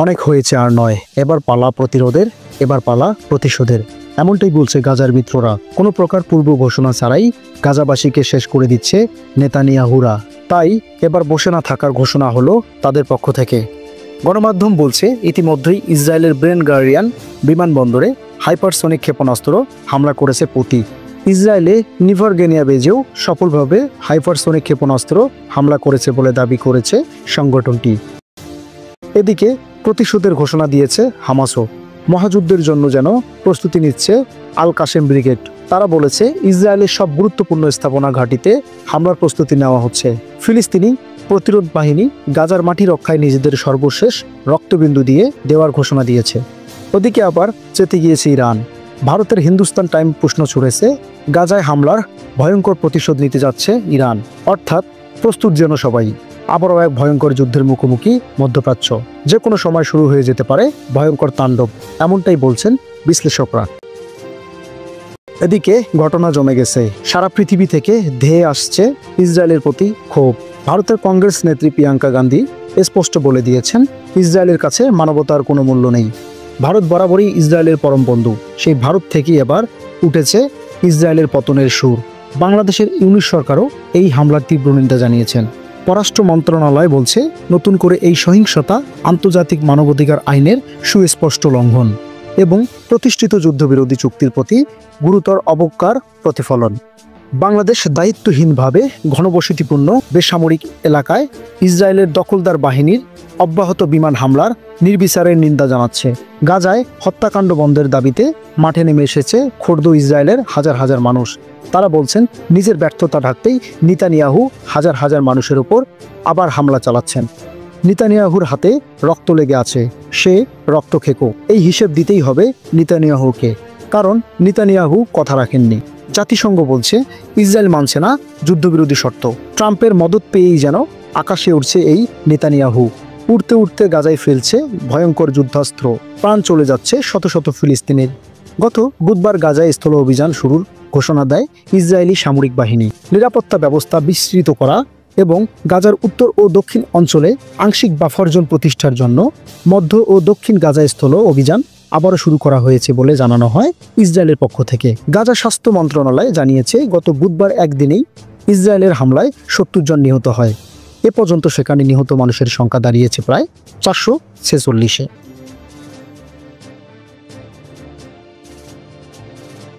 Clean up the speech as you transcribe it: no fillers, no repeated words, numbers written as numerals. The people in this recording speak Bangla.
অনেক হয়েছে আর নয়, এবার পালা প্রতিরোধের, এবার পালা প্রতিশোধের। এমনটাই বলছে গাজার মিত্ররা। কোনো প্রকার পূর্ব ঘোষণা ছাড়াই গাজাবাসীকে শেষ করে দিচ্ছে নেতানিয়াহুরা। তাই এবার বসে না থাকার ঘোষণা হলো তাদের পক্ষ থেকে। গণমাধ্যম বলছে ইতিমধ্যেই ইসরায়েলের বেন গুরিয়ন বিমানবন্দরে হাইপারসনিক ক্ষেপণাস্ত্র হামলা করেছে পুতি। ইসরায়েলে নিভারগেনিয়া বেজেও সফলভাবে হাইপারসনিক ক্ষেপণাস্ত্র হামলা করেছে বলে দাবি করেছে সংগঠনটি। এদিকে প্রতিশোধের ঘোষণা দিয়েছে হামাসও। মহাযুদ্ধের জন্য যেন প্রস্তুতি নিচ্ছে আল কাসেম ব্রিগেড। তারা বলেছে ইসরায়েলের সব গুরুত্বপূর্ণ স্থাপনা ঘাঁটিতে হামলার প্রস্তুতি নেওয়া হচ্ছে। ফিলিস্তিনি প্রতিরোধ বাহিনী গাজার মাটি রক্ষায় নিজেদের সর্বশেষ রক্তবিন্দু দিয়ে দেওয়ার ঘোষণা দিয়েছে। ওদিকে আবার চেতে গিয়েছে ইরান। ভারতের হিন্দুস্তান টাইম প্রশ্ন ছুড়েছে, গাজায় হামলার ভয়ঙ্কর প্রতিশোধ নিতে যাচ্ছে ইরান। অর্থাৎ প্রস্তুত যেন সবাই। আবারও এক ভয়ঙ্কর যুদ্ধের মুখোমুখি মধ্যপ্রাচ্য। যে কোনো সময় শুরু হয়ে যেতে পারে ভয়ঙ্কর তাণ্ডব, এমনটাই বলছেন বিশ্লেষকরা। এদিকে ঘটনা জমে গেছে। সারা পৃথিবী থেকে ধেয়ে আসছে ইসরায়েলের প্রতি ক্ষোভ। ভারতের কংগ্রেস নেত্রী প্রিয়াঙ্কা গান্ধী স্পষ্ট বলে দিয়েছেন, ইসরায়েলের কাছে মানবতার কোনো মূল্য নেই। ভারত বরাবরই ইসরায়েলের পরম বন্ধু। সেই ভারত থেকেই এবার উঠেছে ইসরায়েলের পতনের সুর। বাংলাদেশের ইউনিট সরকারও এই হামলার তীব্র নিন্দা জানিয়েছেন। পররাষ্ট্র মন্ত্রণালয় বলছে, নতুন করে এই সহিংসতা আন্তর্জাতিক মানবাধিকার আইনের সুস্পষ্ট লঙ্ঘন এবং প্রতিষ্ঠিত যুদ্ধবিরোধী চুক্তির প্রতি গুরুতর অবজ্ঞার প্রতিফলন। বাংলাদেশ দায়িত্বহীনভাবে ঘনবসতিপূর্ণ বেসামরিক এলাকায় ইসরায়েলের দখলদার বাহিনীর অব্যাহত বিমান হামলার নির্বিচারের নিন্দা জানাচ্ছে। গাজায় হত্যাকাণ্ড বন্ধের দাবিতে মাঠে নেমে এসেছে খোর্দ ইসরায়েলের হাজার হাজার মানুষ। তারা বলছেন, নিজের ব্যর্থতা ঢাকতেই নেতানিয়াহু হাজার হাজার মানুষের উপর আবার হামলা চালাচ্ছেন। নেতানিয়াহুর হাতে রক্ত লেগে আছে, সে রক্ত খেকো। এই হিসেব দিতেই হবে নেতানিয়াহুকে, কারণ নেতানিয়াহু কথা রাখেননি। জাতিসংঘ বলছে, ইসরায়েল মানছে না যুদ্ধবিরোধী শর্ত। ট্রাম্পের মদত পেয়েই যেন আকাশে উঠছে এই নেতানিয়াহু। উড়তে উড়তে গাজায় ফেলছে ভয়ঙ্কর যুদ্ধাস্ত্র। প্রাণ চলে যাচ্ছে শত শত ফিলিস্তিনের। গত বুধবার গাজায় স্থল অভিযান শুরুর ঘোষণা দেয় ইসরায়েলি সামরিক বাহিনী। নিরাপত্তা ব্যবস্থা বিস্তৃত করা এবং গাজার উত্তর ও দক্ষিণ অঞ্চলে আংশিক বাফার জোন প্রতিষ্ঠার জন্য মধ্য ও দক্ষিণ গাজায় স্থল অভিযান আবারও শুরু করা হয়েছে বলে জানানো হয় ইসরায়েলের পক্ষ থেকে। গাজা স্বাস্থ্য মন্ত্রণালয় জানিয়েছে, গত বুধবার একদিনেই ইসরায়েলের হামলায় ৭০ জন নিহত হয়। এ পর্যন্ত সেখানে নিহত মানুষের সংখ্যা দাঁড়িয়েছে প্রায় ৪৪৬-এ।